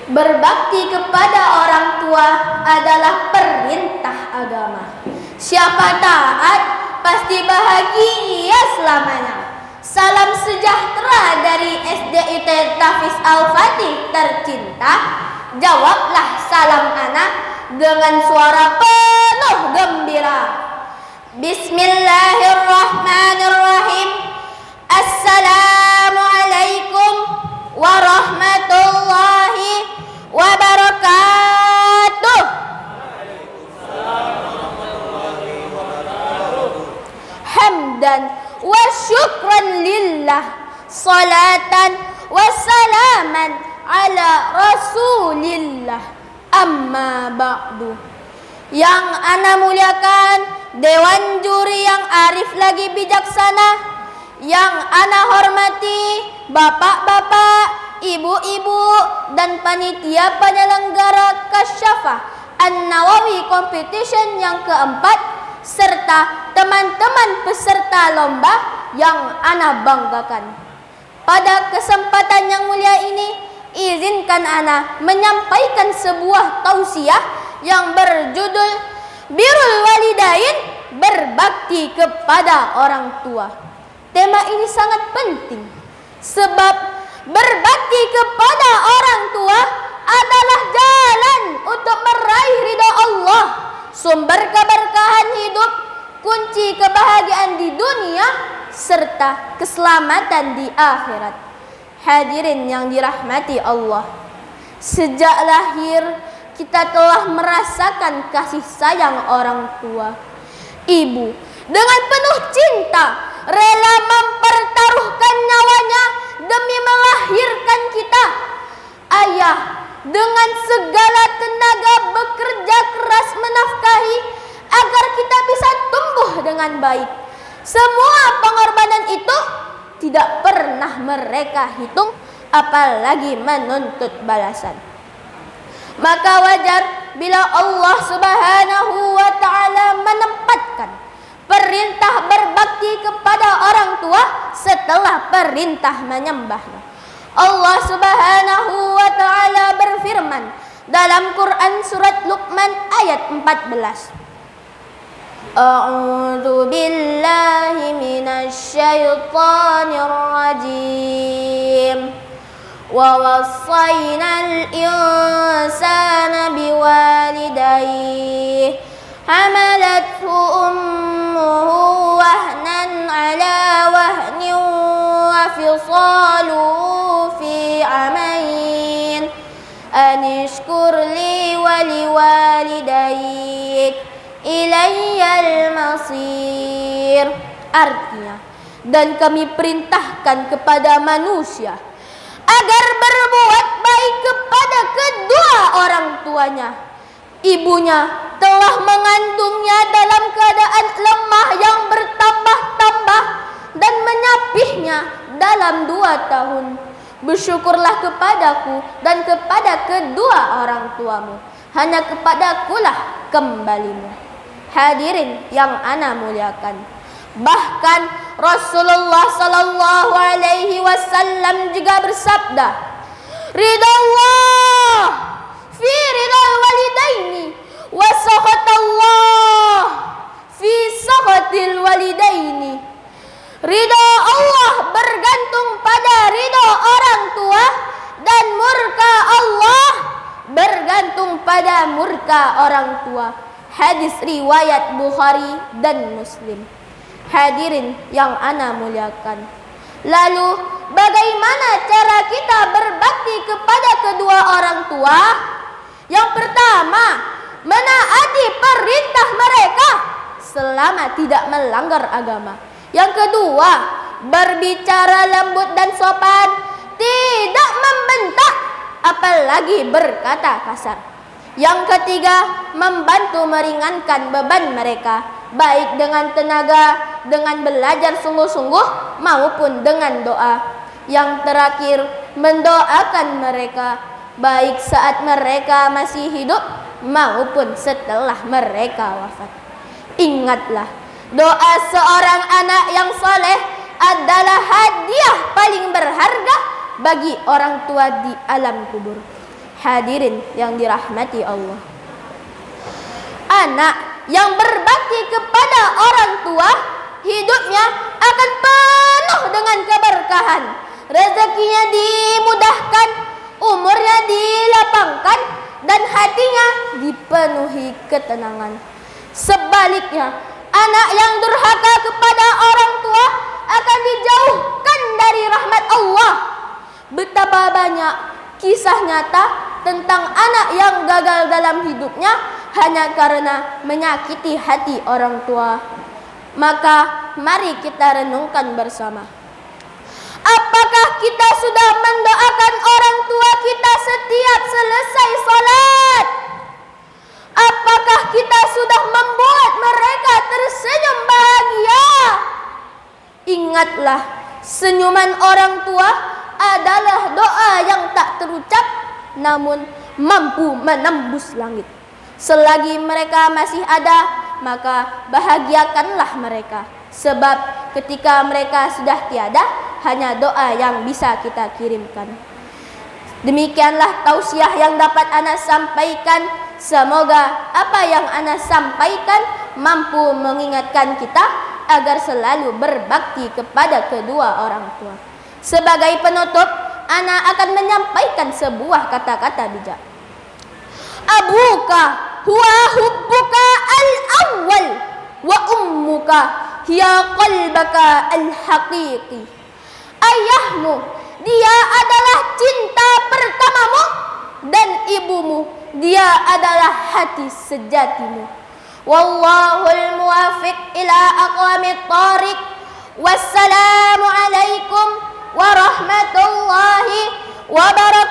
Berbakti kepada orang tua adalah perintah agama. Siapa taat pasti bahagia selamanya. Salam sejahtera dari SDIT Tafiz Al-Fatih tercinta. Jawablah salam anak dengan suara penuh gembira. Bismillahirrahmanirrahim. Assalamualaikum warahmatullahi wabarakatuh. Hamdan wa syukran lillah, salatan wa salaman ala rasulillah, amma ba'du. Yang ana muliakan Dewan Juri yang arif lagi bijaksana, yang ana hormati bapak-bapak, ibu-ibu, dan panitia penyelenggara Kasyafah An-Nawawi Competition yang keempat, serta teman-teman peserta lomba yang ana banggakan. Pada kesempatan yang mulia ini, izinkan ana menyampaikan sebuah tausiah yang berjudul Birrul Walidain, berbakti kepada orang tua. Tema ini sangat penting sebab berbakti kepada orang tua adalah jalan untuk meraih ridha Allah, sumber keberkahan hidup, kunci kebahagiaan di dunia, serta keselamatan di akhirat. Hadirin yang dirahmati Allah, sejak lahir kita telah merasakan kasih sayang orang tua. Ibu dengan penuh cinta rela mempertaruhkan nyawanya demi melahirkan kita. Ayah dengan segala tenaga bekerja keras menafkahi agar kita bisa tumbuh dengan baik. Semua pengorbanan itu tidak pernah mereka hitung, apalagi menuntut balasan. Maka wajar bila Allah Subhanahu wa ta'ala menempatkan perintah berbakti kepada orang tua setelah perintah menyembahnya. Allah Subhanahu wa ta'ala berfirman dalam Quran surat Luqman ayat 14. A'udzu billahi minasy syaithanir rajim. Wa wassaynal insana biwalidayhi hamalathu ummuhu wahnan ala wahnin wa fisaluhu fi amayn an ishkur li wa liwalidayk ilayyal masir. Artinya, dan kami perintahkan kepada manusia agar berbuat baik kepada kedua orang tuanya. Ibunya telah mengandungnya dalam keadaan lemah yang bertambah-tambah dan menyapihnya dalam 2 tahun. Bersyukurlah kepadaku dan kepada kedua orang tuamu. Hanya kepadakulah kembalimu. Hadirin yang ana muliakan, bahkan Rasulullah sallallahu alaihi wasallam juga bersabda, ridha Allah fi ridhal walidaini wa sakhatallah fi sakhatil walidaini. Ridha Allah bergantung pada ridha orang tua dan murka Allah bergantung pada murka orang tua. Hadis riwayat Bukhari dan Muslim. Hadirin yang ana muliakan, lalu bagaimana cara kita berbakti kepada kedua orang tua? Yang pertama, menaati perintah mereka selama tidak melanggar agama. Yang kedua, berbicara lembut dan sopan, tidak membentak, apalagi berkata kasar. Yang ketiga, membantu meringankan beban mereka, baik dengan tenaga, dengan belajar sungguh-sungguh, maupun dengan doa. Yang terakhir, mendoakan mereka, baik saat mereka masih hidup, maupun setelah mereka wafat. Ingatlah, doa seorang anak yang saleh adalah hadiah paling berharga bagi orang tua di alam kubur. Hadirin yang dirahmati Allah, anak yang berbakti kepada orang tua, hidupnya akan penuh dengan keberkahan, rezekinya dimudahkan, umurnya dilapangkan, dan hatinya dipenuhi ketenangan. Sebaliknya, anak yang durhaka kepada orang tua akan dijauhkan dari rahmat Allah. Betapa banyak kisah nyata tentang anak yang gagal dalam hidupnya hanya karena menyakiti hati orang tua. Maka mari kita renungkan bersama. Apakah kita sudah mendoakan orang tua kita setiap selesai salat? Apakah kita sudah membuat mereka tersenyum bahagia? Ingatlah, senyuman orang tua adalah doa yang tak terucap namun mampu menembus langit. Selagi mereka masih ada, maka bahagiakanlah mereka. Sebab ketika mereka sudah tiada, hanya doa yang bisa kita kirimkan. Demikianlah tausiah yang dapat Ana sampaikan. Semoga apa yang Ana sampaikan mampu mengingatkan kita agar selalu berbakti kepada kedua orang tua. Sebagai penutup, Ana akan menyampaikan sebuah kata-kata bijak. Abuka huwa hubbuka al-awwal wa ummuka hiya qalbaka al-haqiqi. Ayahmu, dia adalah cinta pertamamu, dan ibumu, dia adalah hati sejatimu. Wallahul muwafiq ila aqwamit thariq. Wassalamu alaikum warahmatullahi wabarakatuh.